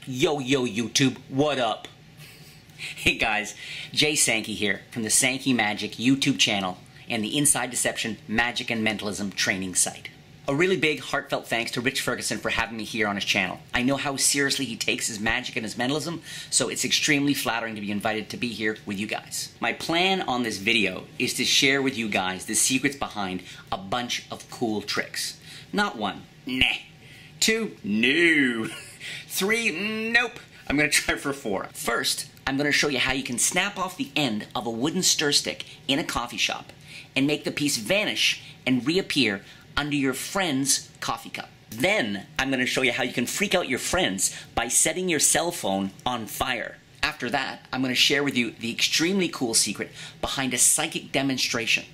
Yo YouTube, what up? Hey guys, Jay Sankey here from the Sankey Magic YouTube channel and the Inside Deception Magic and Mentalism training site. A really big heartfelt thanks to Rich Ferguson for having me here on his channel. I know how seriously he takes his magic and his mentalism, so it's extremely flattering to be invited to be here with you guys. My plan on this video is to share with you guys the secrets behind a bunch of cool tricks. Not one, nah. Two, no. Three, nope. I'm gonna try for four. First, I'm gonna show you how you can snap off the end of a wooden stir stick in a coffee shop and make the piece vanish and reappear under your friend's coffee cup. Then, I'm gonna show you how you can freak out your friends by setting your cell phone on fire. After that, I'm gonna share with you the extremely cool secret behind a psychic demonstration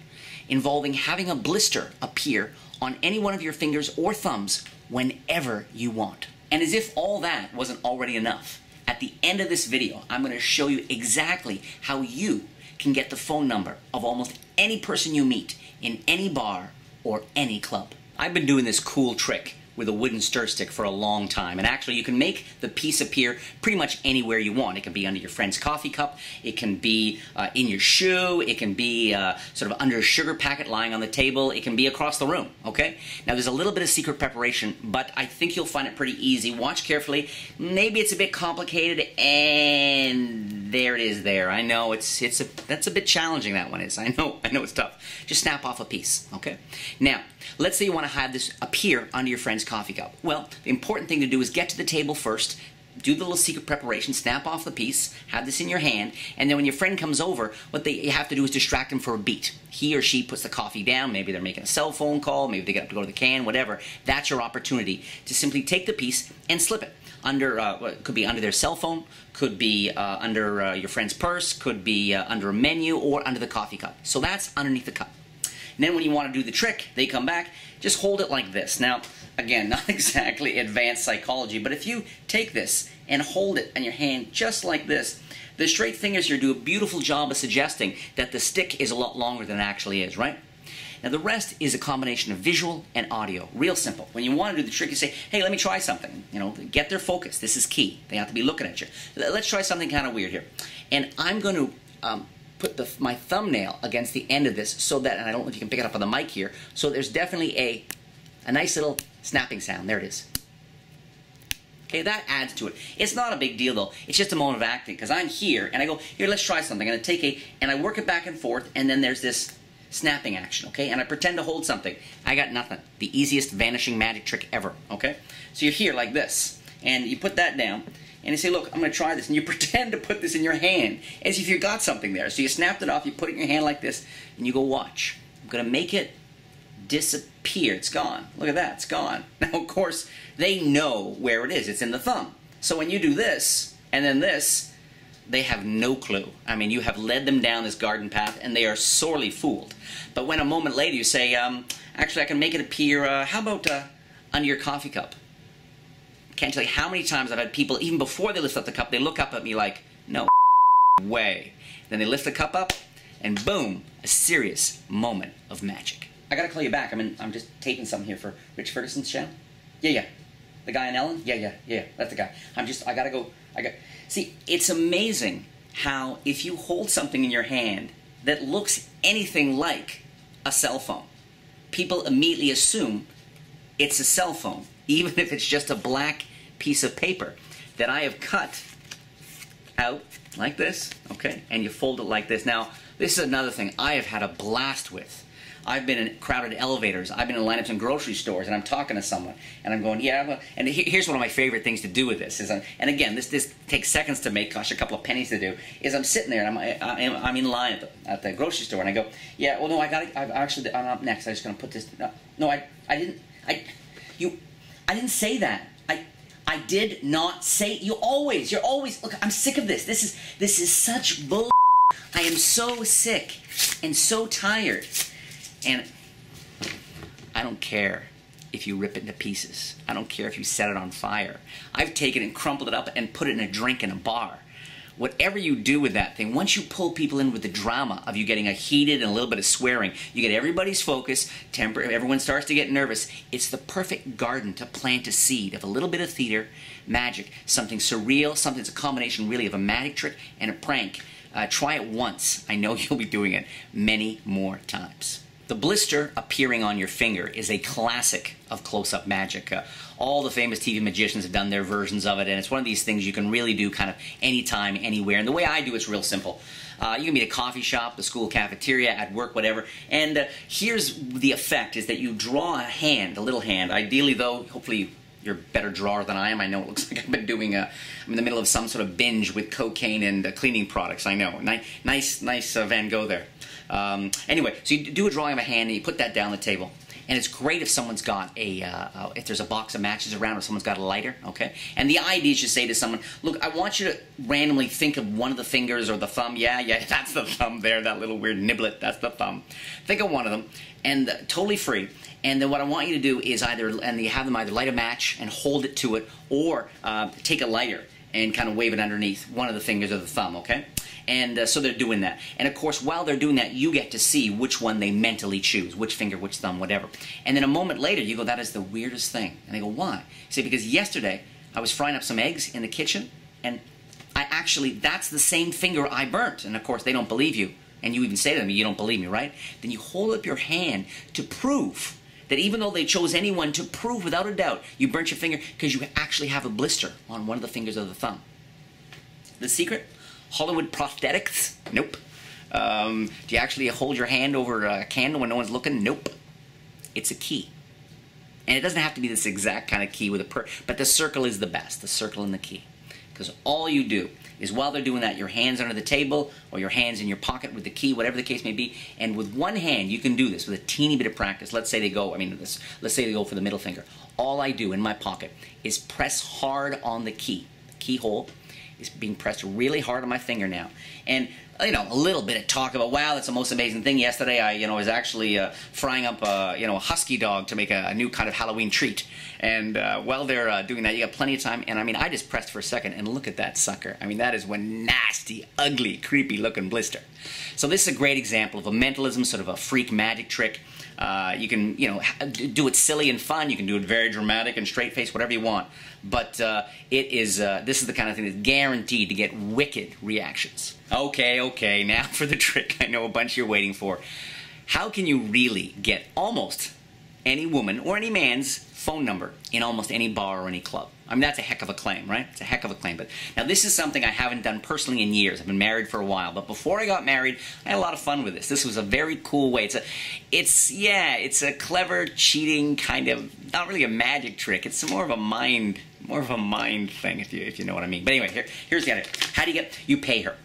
involving having a blister appear on any one of your fingers or thumbs whenever you want. And as if all that wasn't already enough, at the end of this video, I'm going to show you exactly how you can get the phone number of almost any person you meet in any bar or any club. I've been doing this cool trick with a wooden stir stick for a long time, and actually you can make the piece appear pretty much anywhere you want. It can be under your friend's coffee cup, it can be in your shoe, it can be sort of under a sugar packet lying on the table, it can be across the room, okay? Now there's a little bit of secret preparation, but I think you'll find it pretty easy. Watch carefully. Maybe it's a bit complicated, and there it is there. I know that's a bit challenging, that one is. I know it's tough. Just snap off a piece, okay? Now, let's say you want to have this appear under your friend's coffee cup. Well, the important thing to do is get to the table first, do the little secret preparation, snap off the piece, have this in your hand, and then when your friend comes over, what you have to do is distract him for a beat. He or she puts the coffee down, maybe they're making a cell phone call, maybe they get up to go to the can, whatever. That's your opportunity to simply take the piece and slip it under, could be under their cell phone, could be under your friend's purse, could be under a menu, or under the coffee cup. So that's underneath the cup. And then when you want to do the trick, they come back, just hold it like this. Now, again, not exactly advanced psychology, but if you take this and hold it in your hand just like this, the straight fingers here do a beautiful job of suggesting that the stick is a lot longer than it actually is, right? Now the rest is a combination of visual and audio. Real simple. When you want to do the trick, you say, hey, let me try something. You know, get their focus. This is key. They have to be looking at you. Let's try something kind of weird here. And I'm going to put my thumbnail against the end of this so that, and I don't know if you can pick it up on the mic here, so there's definitely a nice little snapping sound. There it is. Okay, that adds to it. It's not a big deal though. It's just a moment of acting, because I'm here and I go, here, let's try something. I'm going to take and I work it back and forth, and then there's this snapping action, okay? And I pretend to hold something. I got nothing. The easiest vanishing magic trick ever, okay? So you're here like this, and you put that down, and you say, look, I'm going to try this, and you pretend to put this in your hand as if you got something there. So you snapped it off, you put it in your hand like this, and you go, watch. I'm going to make it disappear. It's gone. Look at that. It's gone. Now, of course, they know where it is. It's in the thumb. So when you do this, and then this, they have no clue. I mean, you have led them down this garden path, and they are sorely fooled. But when a moment later you say, actually, I can make it appear, how about under your coffee cup? Can't tell you how many times I've had people, even before they lift up the cup, they look up at me like, no way. Then they lift the cup up, and boom, a serious moment of magic. I gotta call you back. I'm just taping something here for Rich Ferguson's channel. Yeah. The guy in Ellen? Yeah. That's the guy. I gotta go. See, it's amazing how if you hold something in your hand that looks anything like a cell phone, people immediately assume it's a cell phone, even if it's just a black piece of paper that I have cut out like this, okay? And you fold it like this. Now, this is another thing I have had a blast with. I've been in crowded elevators. I've been in lineups in grocery stores, and I'm talking to someone, and I'm going, yeah, well, and here's one of my favorite things to do with this. Is, and again, this takes seconds to make, costs a couple of pennies to do, is I'm sitting there, and I'm in line at the grocery store, and I go, yeah, well, no, I'm up next. I'm just going to put this, no, I didn't say that. I did not say, you're always, look, I'm sick of this. This is such bull. I am so sick and so tired. And I don't care if you rip it into pieces. I don't care if you set it on fire. I've taken and crumpled it up and put it in a drink in a bar. whatever you do with that thing, once you pull people in with the drama of you getting a heated and a little bit of swearing, you get everybody's focus, everyone starts to get nervous. It's the perfect garden to plant a seed of a little bit of theater, magic, something surreal, something that's a combination really of a magic trick and a prank. Try it once. I know you'll be doing it many more times. The blister appearing on your finger is a classic of close-up magic. All the famous TV magicians have done their versions of it, and it's one of these things you can really do kind of anytime, anywhere. And the way I do it's real simple. You can be at a coffee shop, the school cafeteria, at work, whatever. And here's the effect, is that you draw a hand, a little hand. Ideally, though, hopefully you're a better drawer than I am. I know it looks like I've been doing I'm in the middle of some sort of binge with cocaine and cleaning products. I know. Nice Van Gogh there. Anyway, so you do a drawing of a hand and you put that down the table. And it's great if someone's got if there's a box of matches around or someone's got a lighter, okay? And the idea is you say to someone, look, I want you to randomly think of one of the fingers or the thumb. Yeah, that's the thumb there, that little weird niblet, that's the thumb. Think of one of them, and totally free. And then what I want you to do is you have them either light a match and hold it to it, or take a lighter and kind of wave it underneath one of the fingers of the thumb, okay? And so they're doing that. And of course, while they're doing that, you get to see which one they mentally choose, which finger, which thumb, whatever. And then a moment later, you go, that is the weirdest thing. And they go, why? You say, because yesterday, I was frying up some eggs in the kitchen, and that's the same finger I burnt. And of course, they don't believe you. And you even say to them, you don't believe me, right? Then you hold up your hand to prove that even though they chose anyone, to prove without a doubt you burnt your finger because you actually have a blister on one of the fingers of the thumb. The secret? Hollywood prosthetics? Nope. Do you actually hold your hand over a candle when no one's looking? Nope. It's a key. And it doesn't have to be this exact kind of key with but the circle is the best, the circle and the key. Because all you do is while they're doing that, your hand's under the table or your hand's in your pocket with the key, whatever the case may be, and with one hand you can do this with a teeny bit of practice. Let's say they go, let's say they go for the middle finger. All I do in my pocket is press hard on the key. The keyhole is being pressed really hard on my finger now. And a little bit of talk about, wow, that's the most amazing thing. Yesterday I was actually frying up a husky dog to make a new kind of Halloween treat. And while they're doing that, you got plenty of time. And I just pressed for a second, and look at that sucker. that is one nasty, ugly, creepy looking blister. So this is a great example of a mentalism, sort of a freak magic trick. You can, do it silly and fun. You can do it very dramatic and straight face, whatever you want. But this is the kind of thing that's guaranteed to get wicked reactions. Okay, now for the trick I know a bunch you're waiting for. How can you really get almost any woman or any man's phone number in almost any bar or any club? That's a heck of a claim, right? It's a heck of a claim. But now this is something I haven't done personally in years. I've been married for a while, but before I got married, I had a lot of fun with this. This was a very cool way. It's a clever, cheating kind of, not really a magic trick. It's more of a mind thing, if you know what I mean. But anyway, here's the idea. How do you pay her?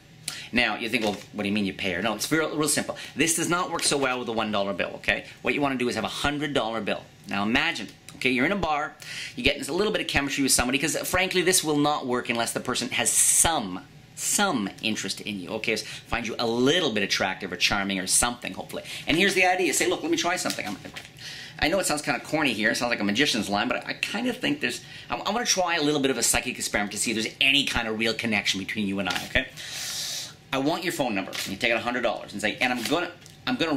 Now, you think, well, what do you mean you pay her? No, it's real simple. This does not work so well with a $1 bill, okay? What you want to do is have a $100 bill. Now imagine, okay, you're in a bar, you get a little bit of chemistry with somebody, because frankly, this will not work unless the person has some interest in you, okay? Find you a little bit attractive or charming or something, hopefully. And here's the idea. Say, look, let me try something. I know it sounds kind of corny here, it sounds like a magician's line, but I kind of think I want to try a little bit of a psychic experiment to see if there's any kind of real connection between you and I, okay? I want your phone number. And you take out $100 and say, and I'm gonna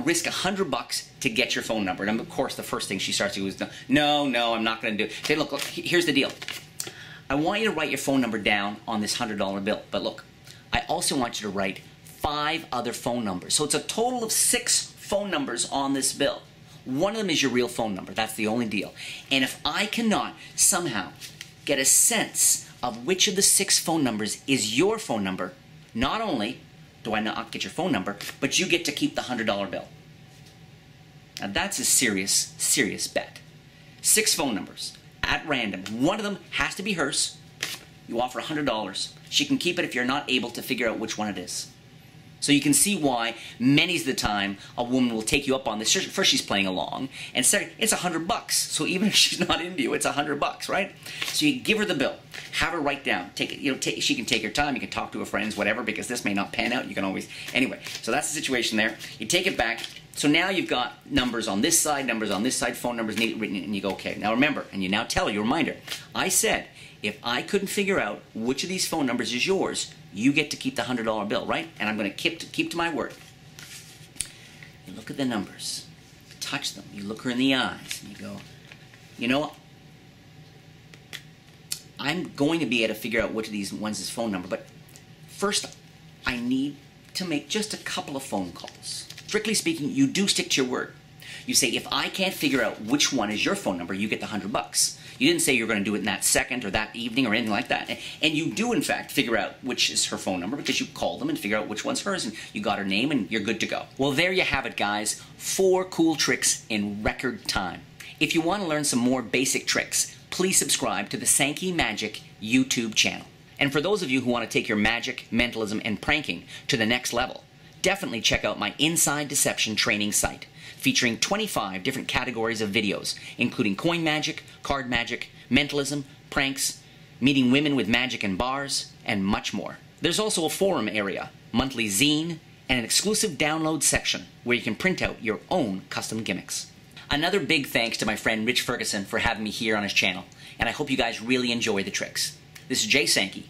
risk $100 to get your phone number. And of course, the first thing she starts to do is, no, I'm not gonna do it. Say, look, here's the deal. I want you to write your phone number down on this $100 bill. But look, I also want you to write 5 other phone numbers. So it's a total of 6 phone numbers on this bill. One of them is your real phone number. That's the only deal. And if I cannot somehow get a sense of which of the 6 phone numbers is your phone number, not only do I not get your phone number, but you get to keep the $100 bill. Now that's a serious bet. 6 phone numbers at random. One of them has to be hers. You offer $100. She can keep it if you're not able to figure out which one it is. So you can see why many's the time a woman will take you up on this. First she's playing along, and second, it's $100. So even if she's not into you, it's $100, right? So you give her the bill, have her write down. She can take her time. You can talk to her friends, whatever, because this may not pan out. You can always anyway. So that's the situation there. You take it back. So now you've got numbers on this side, phone numbers written, and you go, okay, now remember, and you now tell your reminder, I said, if I couldn't figure out which of these phone numbers is yours, you get to keep the $100 bill, right? And I'm going to keep to my word. You look at the numbers, touch them, you look her in the eyes, and you go, you know, I'm going to be able to figure out which of these ones is phone number, but first I need to make just a couple of phone calls. Strictly speaking, you do stick to your word. You say, if I can't figure out which one is your phone number, you get the $100. You didn't say you're going to do it in that second or that evening or anything like that. And you do, in fact, figure out which is her phone number because you call them and figure out which one's hers, and you got her name and you're good to go. Well, there you have it, guys. 4 cool tricks in record time. If you want to learn some more basic tricks, please subscribe to the Sankey Magic YouTube channel. And for those of you who want to take your magic, mentalism, and pranking to the next level, definitely check out my Inside Deception training site, featuring 25 different categories of videos, including coin magic, card magic, mentalism, pranks, meeting women with magic and bars, and much more. There's also a forum area, monthly zine, and an exclusive download section where you can print out your own custom gimmicks. Another big thanks to my friend Rich Ferguson for having me here on his channel, and I hope you guys really enjoy the tricks. This is Jay Sankey,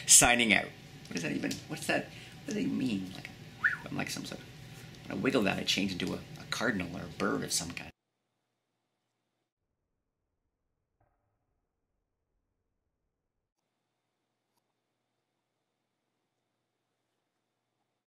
signing out. What does that even, what's that, what does that even mean? Like, I'm like some sort of, when I wiggle that, I change into a cardinal or a bird of some kind.